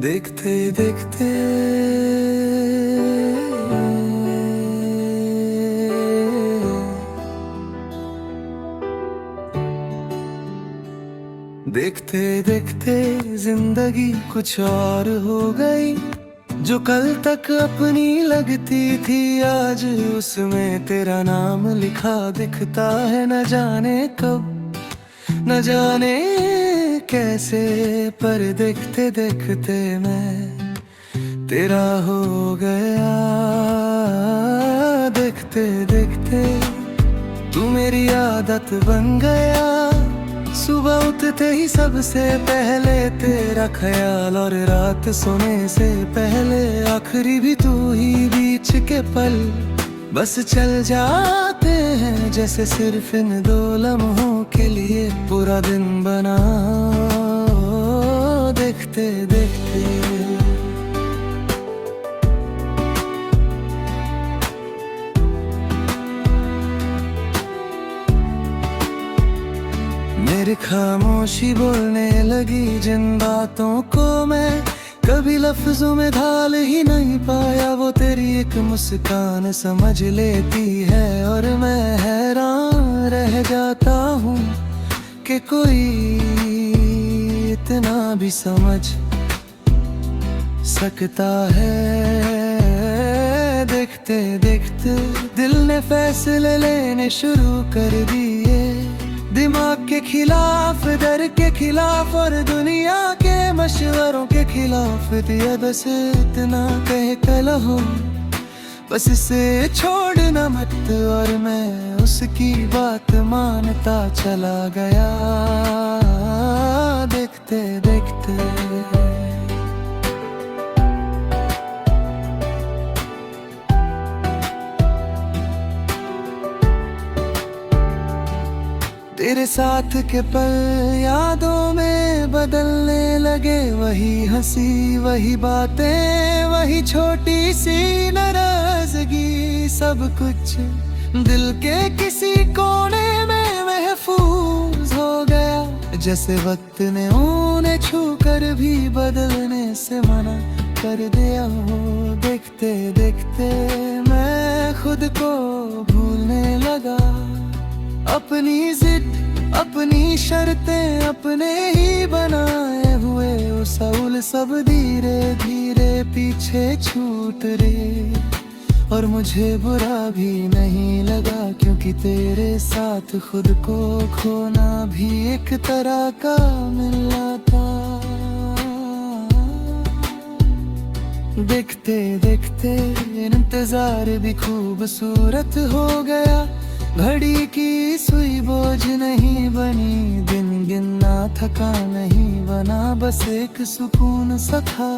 देखते देखते देखते देखते जिंदगी कुछ और हो गई। जो कल तक अपनी लगती थी आज उसमें तेरा नाम लिखा दिखता है। न जाने कब न जाने कैसे, पर देखते देखते मैं तेरा हो गया। देखते देखते तू मेरी आदत बन गया। सुबह उठते ही सबसे पहले तेरा ख्याल, और रात सोने से पहले आखिरी भी तू ही। बीच के पल बस चल जाते हैं जैसे सिर्फ इन दो लम्हों के लिए पूरा दिन बना। देखते देखते मेरी खामोशी बोलने लगी जिन बातों को मैं कभी लफ्जों में ढाल ही नहीं पाया। वो तेरी एक मुस्कान समझ लेती है, और मैं हैरान रह जाता हूँ कि कोई इतना भी समझ सकता है। देखते देखते दिल ने फैसले लेने शुरू कर दिए। दिमाग के खिलाफ, डर के खिलाफ, और दुनिया के मशवरों के खिलाफ दिया। बस इतना कह कहो, बस इसे छोड़ना मत। और मैं उसकी बात मानता चला गया। देखते देखते तेरे साथ के पल यादों में बदलने लगे। वही हंसी, वही बातें, वही छोटी सी नाराजगी। सब कुछ दिल के किसी कोने में महफूज हो गया। जैसे वक्त ने उन्हें छू कर भी बदलने से मना कर दिया हो। देखते देखते मैं खुद को भूलने लगा। अपनी जिद, अपनी शर्तें, अपने ही बनाए हुए उसूल सब धीरे धीरे पीछे छूट रहे। और मुझे बुरा भी नहीं लगा, क्योंकि तेरे साथ खुद को खोना भी एक तरह का मिलना था। देखते देखते इंतजार भी खूबसूरत हो गया। घड़ी की सुई बोझ नहीं बनी, दिन गिनना थका नहीं बना। बस एक सुकून सा था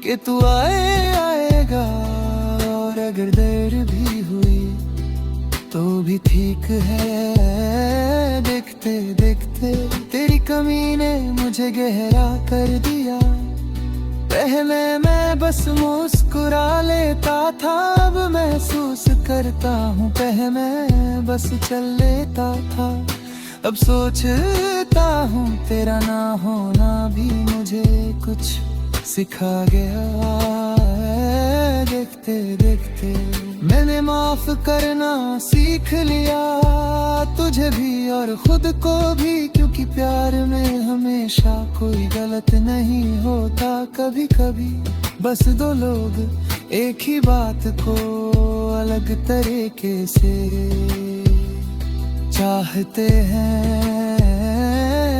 कि तू आएगा। और अगर देर भी हुई तो भी ठीक है। देखते देखते तेरी कमी ने मुझे गहरा कर दिया। पहले मैं बस मुस्कुरा लेता था, अब महसूस करता हूँ। पहले बस चल लेता था, अब सोचता हूँ तेरा ना होना भी मुझे कुछ सिखा गया है। देखते देखते मैंने माफ करना सीख लिया, तुझे भी और खुद को भी। क्योंकि प्यार में हमेशा कोई गलत नहीं होता। कभी कभी बस दो लोग एक ही बात को अलग तरीके से चाहते हैं।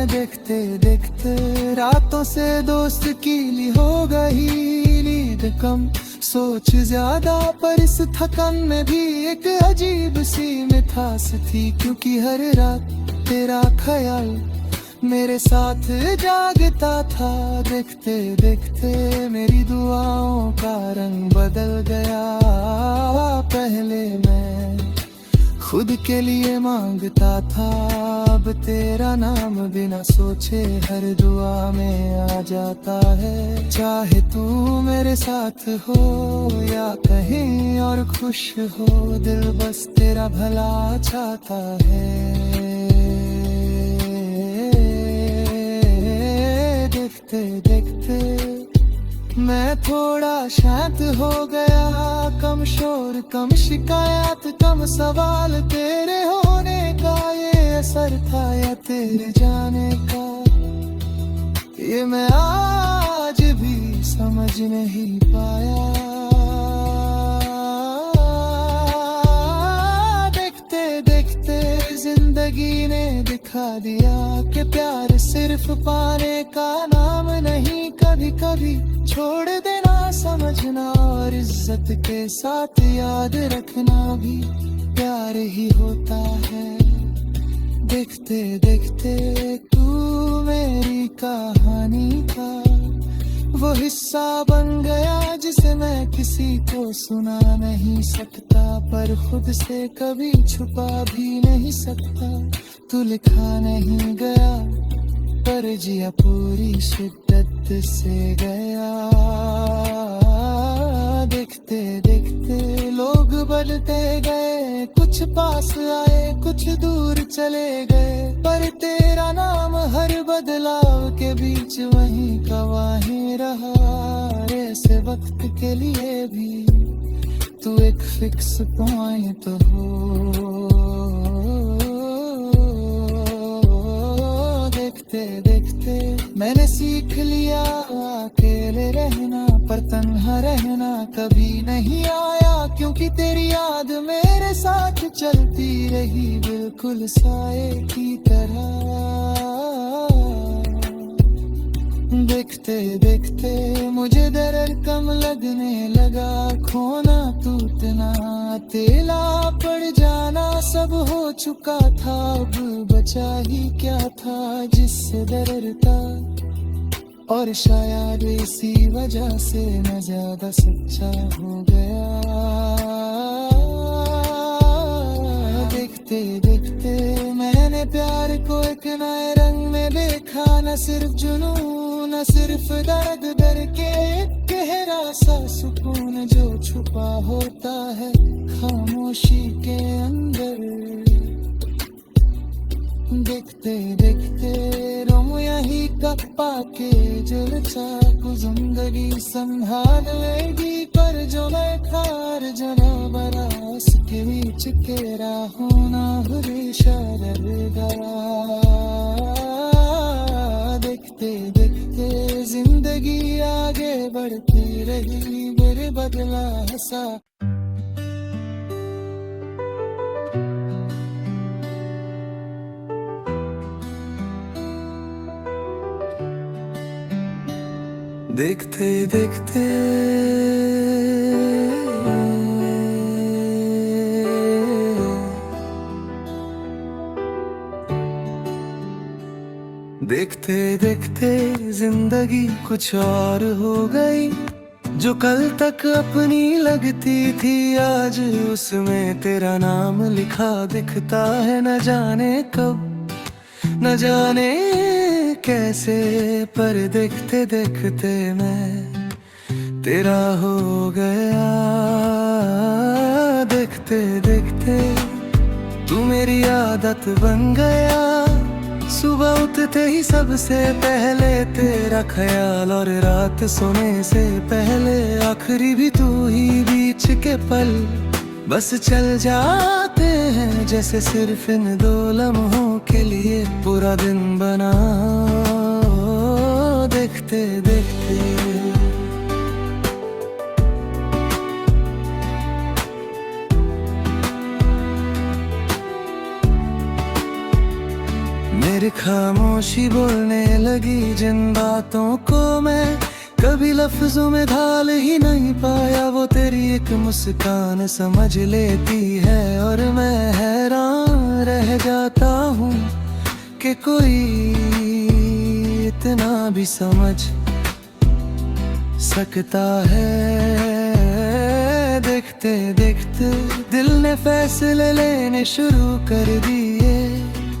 देखते देखते रातों से दोस्त की ली हो गई नींद कम, सोच ज्यादा, पर इस थकन में भी एक अजीब सी मिठास थी। क्योंकि हर रात तेरा ख्याल मेरे साथ जागता था। देखते देखते मेरी दुआओं का रंग बदल गया। पहले मैं खुद के लिए मांगता था, अब तेरा नाम बिना सोचे हर दुआ में आ जाता है। चाहे तू मेरे साथ हो या कहीं और खुश हो, दिल बस तेरा भला चाहता है। देखते देखते देखते मैं थोड़ा शांत हो गया। कम शोर कम शिकायत कम सवाल, तेरे होने का ये असर था या तेरे जाने का, ये मैं आज भी समझ नहीं पाया। देखते देखते जिंदगी ने दिखा दिया कि प्यार सिर्फ पाने का नाम नहीं। कभी कभी छोड़ देना समझना और इज्जत के साथ याद रखना भी प्यार ही होता है। देखते देखते तू मेरी कहानी का वो हिस्सा बन गया जिसे मैं किसी को सुना नहीं सकता, पर खुद से कभी छुपा भी नहीं सकता। तू लिखा नहीं गया पर जिया पूरी शिद्दत से गया। देखते देखते लोग बढ़ते गए, कुछ पास आए कुछ दूर चले गए, पर तेरा नाम हर बदलाव के बीच वहीं का वहीं रहा। ऐसे वक्त के लिए भी तू एक फिक्स पॉइंट हो। देखते देखते मैंने सीख लिया अकेले रहना, पर तन्हा रहना कभी नहीं आया, क्योंकि तेरी याद मेरे साथ चलती रही बिल्कुल साए की तरह। देखते देखते मुझे दर्द कम लगने लगा, खोना टूटना अकेला पड़ जाना सब हो चुका था। अब बचा ही क्या था जिससे डरता, और शायद इसी वजह से मैं ज्यादा सच्चा हो गया। देखते देखते मैंने प्यार को एक नए रंग में देखा, न सिर्फ जुनून न सिर्फ दर्द, डर के गहरा सा सुकून जो छुपा होता है खामोशी के अंदर। देखते देखते रोम यही कप्पा के जल चाकू जिंदगी संभाल लेगी, पर जो मैं खार जना बरास के बीच के राहों ना हमेशा डरेगा। देखते देखते जिंदगी आगे बढ़ती रही मेरे बदला हंसा। देखते देखते देखते देखते जिंदगी कुछ और हो गई, जो कल तक अपनी लगती थी आज उसमें तेरा नाम लिखा दिखता है। न जाने कब न जाने कैसे, पर देखते देखते मैं तेरा हो गया। देखते देखते तू मेरी आदत बन गया, सुबह उठते ही सबसे पहले तेरा ख्याल, और रात सोने से पहले आखिरी भी तू ही। बीच के पल बस चल जाते हैं जैसे सिर्फ इन दो लम्हों के लिए पूरा दिन बना। देखते देखते मेरी खामोशी बोलने लगी जिन बातों को मैं कभी लफ्जों में ढाल ही नहीं पाया, वो तेरी एक मुस्कान समझ लेती है। और मैं हैरान रह जाता हूँ कि कोई इतना भी समझ सकता है। देखते देखते दिल ने फैसले लेने शुरू कर दिए,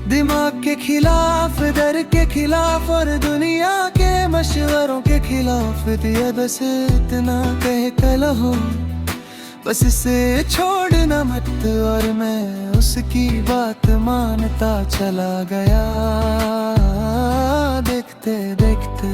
दिमाग के खिलाफ डर के खिलाफ और दुनिया के मशवरों के खिलाफ दिया। बस इतना कह कहो बस इसे छोड़ना मत, और मैं उसकी बात मानता चला गया। देखते देखते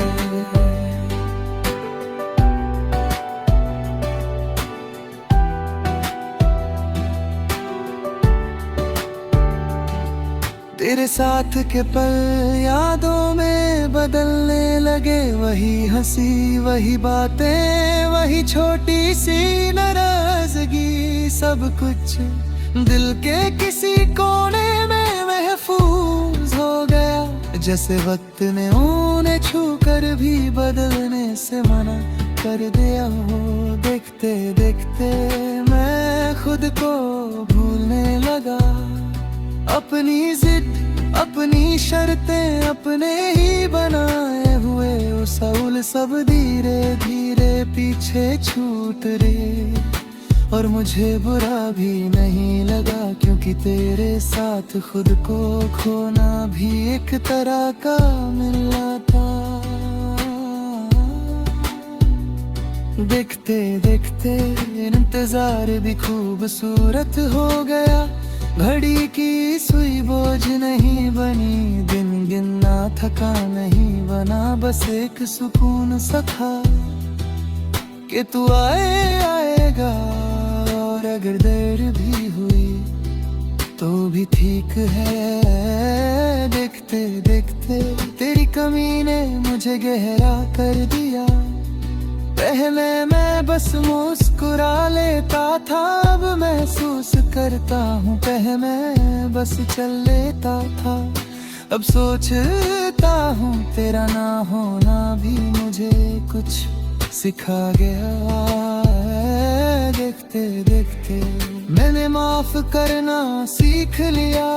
तेरे साथ के पल यादों में बदलने लगे, वही हंसी वही बातें वही छोटी सी नाराजगी, सब कुछ दिल के किसी कोने में महफूज हो गया। जैसे वक्त ने उन्हें छू कर भी बदलने से मना कर दिया हो। देखते देखते मैं खुद को भूलने लगा, अपनी जिद अपनी शर्तें अपने ही बनाए हुए उसूल सब धीरे धीरे पीछे छूट रहे। और मुझे बुरा भी नहीं लगा, क्योंकि तेरे साथ खुद को खोना भी एक तरह का मिलना था। देखते देखते इंतजार भी खूबसूरत हो गया, घड़ी की सुई बोझ नहीं बनी, दिन गिनना थका नहीं बना, बस एक सुकून सा था कि तू आएगा। और अगर देर भी हुई तो भी ठीक है। देखते देखते तेरी कमी ने मुझे गहरा कर दिया, पहले मैं बस मुस्कुरा लेता था, अब महसूस करता हूँ मैं बस चल लेता था। अब सोचता हूँ तेरा ना होना भी मुझे कुछ सिखा गया है। देखते देखते मैंने माफ करना सीख लिया,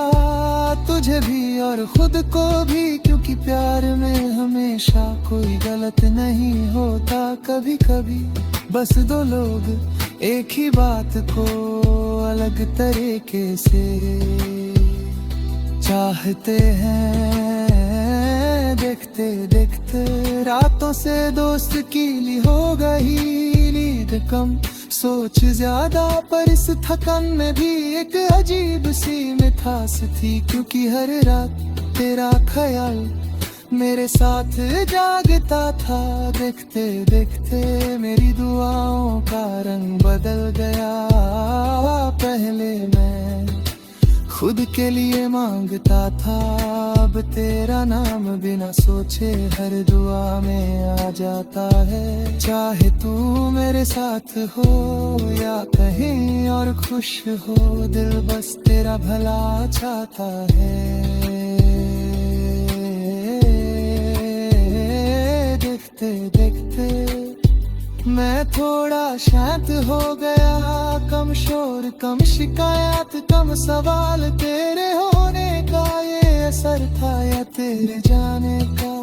तुझे भी और खुद को भी, क्योंकि प्यार में हमेशा कोई गलत नहीं होता। कभी कभी बस दो लोग एक ही बात को अलग तरीके से चाहते हैं। देखते देखते रातों से दोस्त कीली हो गई, नींद कम सोच ज्यादा, पर इस थकन में भी एक अजीब सी मिठास थी, क्योंकि हर रात तेरा ख्याल मेरे साथ जागता था। देखते देखते मेरी दुआओं का रंग बदल गया, पहले मैं खुद के लिए मांगता था, अब तेरा नाम बिना सोचे हर दुआ में आ जाता है। चाहे तू मेरे साथ हो या कहीं और खुश हो, दिल बस तेरा भला चाहता है। देखते देखते मैं थोड़ा शांत हो गया, कम शोर कम शिकायत कम सवाल, तेरे होने का ये असर था या तेरे जाने का,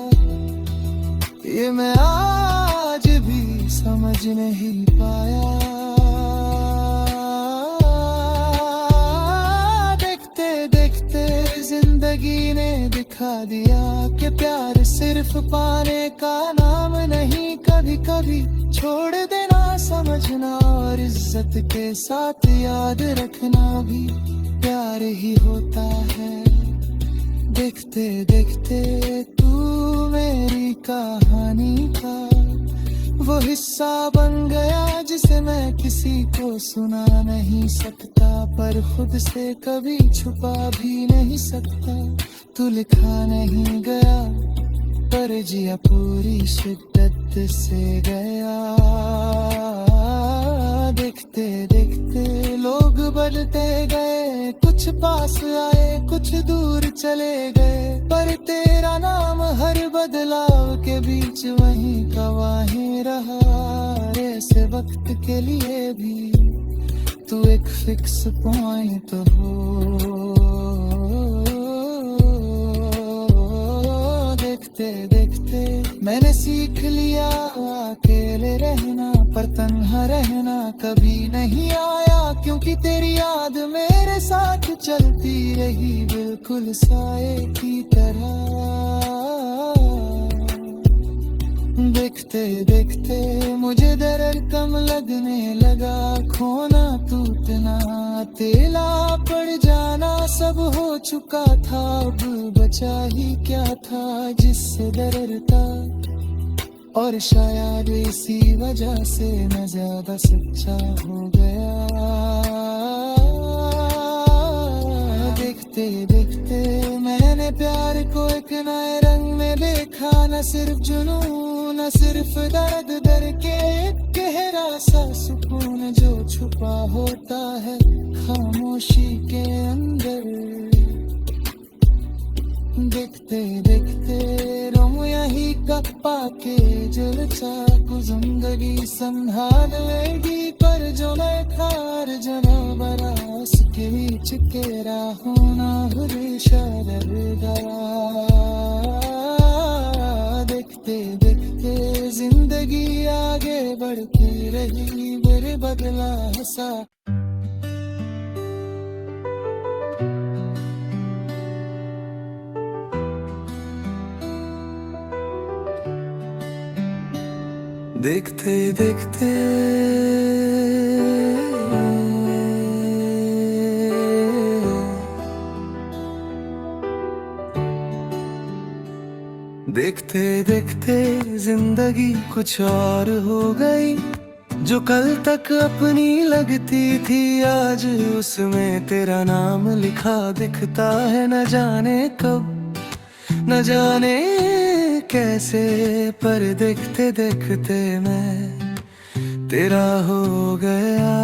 ये मैं आज भी समझ नहीं पाया। देखते देखते जिंदगी ने दिखा दिया कि प्यार सिर्फ पाने का नाम नहीं, कभी कभी छोड़ देना समझना और इज्जत के साथ याद रखना भी प्यार ही होता है। देखते देखते तू मेरी कहानी का वो हिस्सा बन गया, जिसे मैं किसी को सुना नहीं सकता, पर खुद से कभी छुपा भी नहीं सकता। तू लिखा नहीं गया पर जिया पूरी शिद्दत से गया। देखते देखते लोग बढ़ते गए, कुछ पास आए कुछ दूर चले गए, पर तेरा नाम हर बदलाव के बीच वहीं का वहीं रहा। ऐसे वक्त के लिए भी तू एक फिक्स पॉइंट हो। देखते देखते मैंने सीख लिया अकेले रहना, पर तन्हा रहना कभी नहीं आया, क्योंकि तेरी याद मेरे साथ चलती रही बिल्कुल साए की तरह। देखते देखते मुझे दर्द कम लगने लगा, खोना टूटना तेला पड़ जाना सब हो चुका था, अब बचा ही क्या था जिससे डरता, और शायद इसी वजह से मैं ज्यादा सच्चा हो गया। देखते देखते मैं मैंने प्यार को एक नए रंग में देखा, न सिर्फ जुनून न सिर्फ दर्द, डर के गहरा सा सुकून जो छुपा होता है खामोशी के अंदर। देखते देखते रो यही का पाके जल चाकू जिंदगी संभाल लेगी, पर जो मैं खार जना बरास के बीच के राहों ना हमेशा डरगा। देखते देखते जिंदगी आगे बढ़ती रही, मेरे बदला हंसा। देखते देखते देखते देखते जिंदगी कुछ और हो गई, जो कल तक अपनी लगती थी आज उसमें तेरा नाम लिखा दिखता है। न जाने कब न जाने कैसे, पर देखते देखते मैं तेरा हो गया।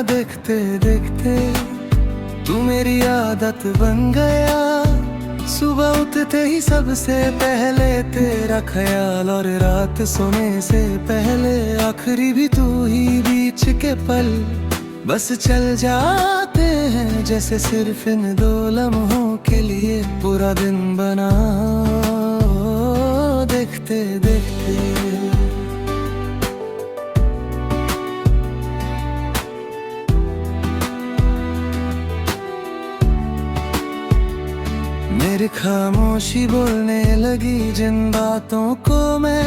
देखते देखते तू मेरी आदत बन गया, सुबह उठते ही सबसे पहले तेरा ख्याल, और रात सोने से पहले आखिरी भी तू ही। बीच के पल बस चल जाते हैं जैसे सिर्फ इन दो लम्हों के लिए पूरा दिन बना। देखते देखते मेरी खामोशी बोलने लगी जिन बातों को मैं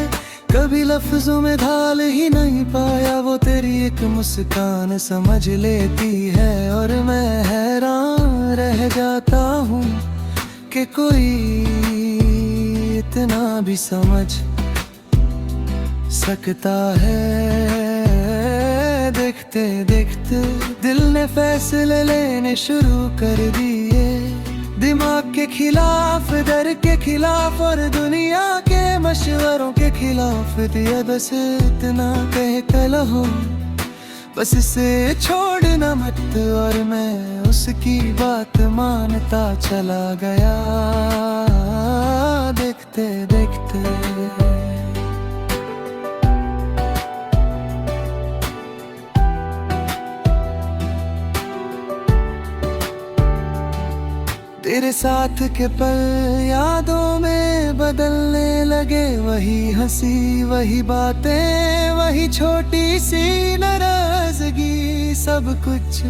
कभी लफ्जों में ढाल ही नहीं पाया, वो तेरी एक मुस्कान समझ लेती है। और मैं हैरान रह जाता हूँ कि कोई इतना भी समझ सकता है। देखते देखते दिल ने फैसले लेने शुरू कर दिए, दिमाग के खिलाफ, डर के खिलाफ और दुनिया के मशवरों के खिलाफ दिया। बस इतना कह कहो, बस इसे छोड़ना मत, और मैं उसकी बात मानता चला गया। देखते देखते तेरे साथ के पल यादों में बदलने लगे, वही हंसी वही बातें वही छोटी सी नाराजगी, सब कुछ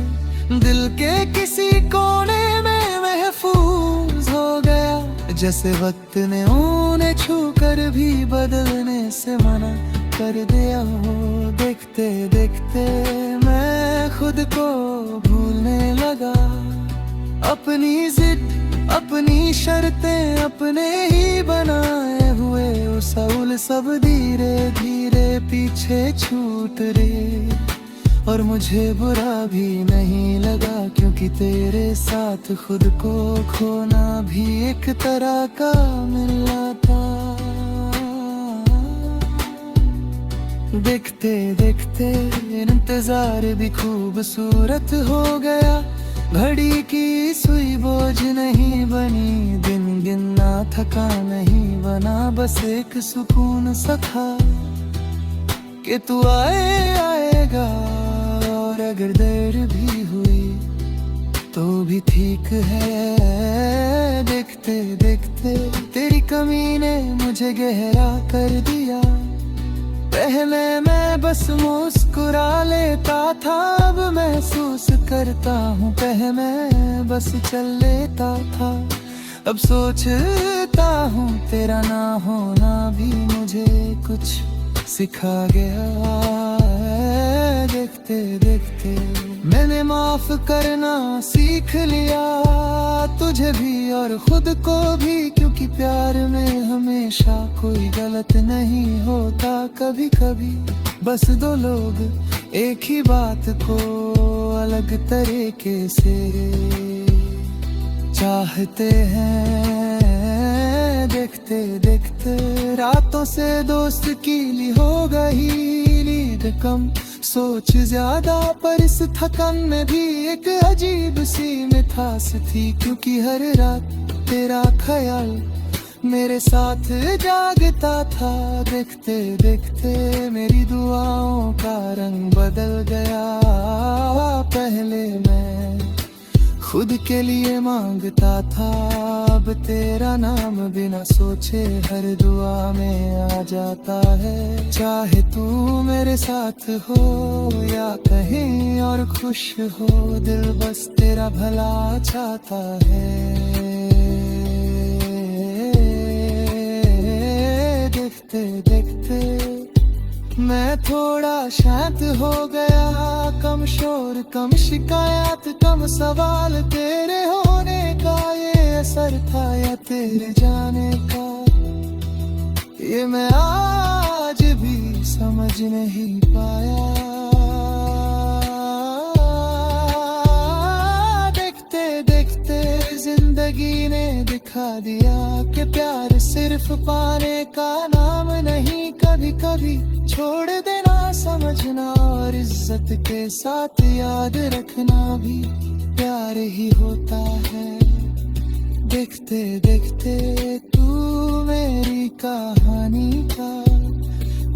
दिल के किसी कोने में महफूज हो गया। जैसे वक्त ने उन्हें छू कर भी बदलने से मना कर दिया हो। देखते देखते मैं खुद को भूलने लगा, अपनी जिद अपनी शर्तें अपने ही बनाए हुए उसूल सब धीरे धीरे पीछे छूट रहे। और मुझे बुरा भी नहीं लगा, क्योंकि तेरे साथ खुद को खोना भी एक तरह का मिलना था। देखते देखते इंतजार भी खूबसूरत हो गया, घड़ी की सुई बोझ नहीं बनी, दिन गिनना थका नहीं बना, बस एक सुकून सा था कि तू आएगा। और अगर देर भी हुई तो भी ठीक है। देखते देखते तेरी कमी ने मुझे गहरा कर दिया, पहले मैं बस मुस्कुरा लेता था, अब महसूस करता हूँ मैं बस चल लेता था। अब सोचता हूँ तेरा ना होना भी मुझे कुछ सिखा गया। देखते देखते मैंने माफ करना सीख लिया, तुझे भी और खुद को भी, क्योंकि प्यार में हमेशा कोई गलत नहीं होता। कभी कभी बस दो लोग एक ही बात को अलग तरीके से चाहते हैं देखते देखते, रातों से दोस्त कीली हो गई, नींद कम सोच ज्यादा, पर इस थकन में भी एक अजीब सी मिठास थी, क्योंकि हर रात तेरा ख्याल मेरे साथ जागता था। देखते देखते मेरी दुआओं का रंग बदल गया, पहले मैं खुद के लिए मांगता था, अब तेरा नाम बिना सोचे हर दुआ में आ जाता है। चाहे तू मेरे साथ हो या कहीं और खुश हो, दिल बस तेरा भला चाहता है। देखते देखते मैं थोड़ा शांत हो गया, कम शोर कम शिकायत कम सवाल, तेरे होने का ये असर था या तेरे जाने का, ये मैं आज भी समझ नहीं पाया। देखते देखते जिंदगी ने दिखा दिया कि प्यार सिर्फ पाने का नाम नहीं, कभी कभी छोड़ देना समझना और इज्जत के साथ याद रखना भी प्यार ही होता है। देखते देखते तू मेरी कहानी का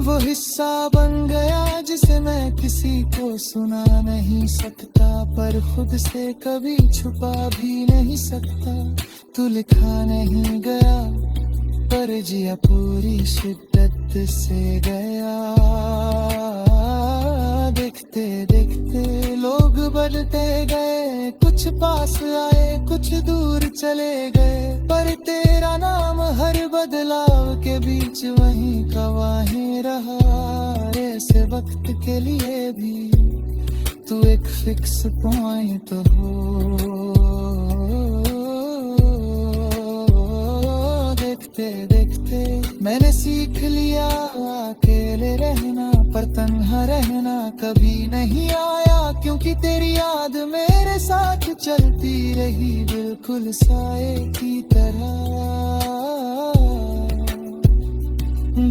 वो हिस्सा बन गया, जिसे मैं किसी को सुना नहीं सकता, पर खुद से कभी छुपा भी नहीं सकता। तू लिखा नहीं गया पर जिया पूरी शिद्दत से गया। देखते देखते लोग बढ़ते गए, कुछ पास आए कुछ दूर चले गए, पर तेरा नाम हर बदलाव के बीच वहीं का वहीं रहा। ऐसे वक्त के लिए भी तू एक फिक्स पॉइंट हो। देखते देखते मैंने सीख लिया अकेले रहना, पर तन्हा रहना कभी नहीं आया, क्योंकि तेरी याद मेरे साथ चलती रही बिल्कुल साए की तरह।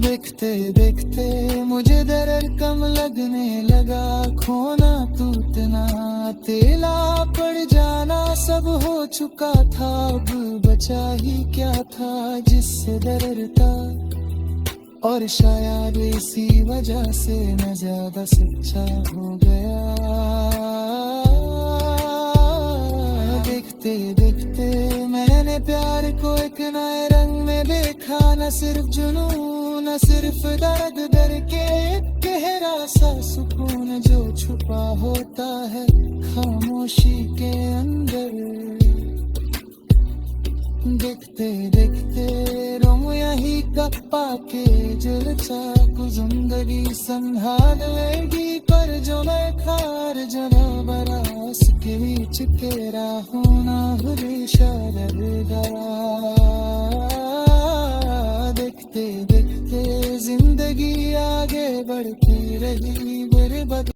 देखते देखते मुझे दर्द कम लगने लगा, खोना टूटना तेला पड़ जाना सब हो चुका था, अब बचा ही क्या था जिससे डरता, और शायद इसी वजह से न ज्यादा सच्चा हो गया। देखते देखते मैंने प्यार को एक नए रंग में देखा, न सिर्फ जुनून न सिर्फ दर्द, दर के गहरा सा सुकून जो छुपा होता है खामोशी के अंदर। देखते देखते रोम यही कप्पा के जलचा को जिंदगी संभालेगी, पर जो मैं खार जना बरास के बीच तेरा होना हमेशा रहेगा। देखते देखते जिंदगी आगे बढ़ती रही बर्बाद।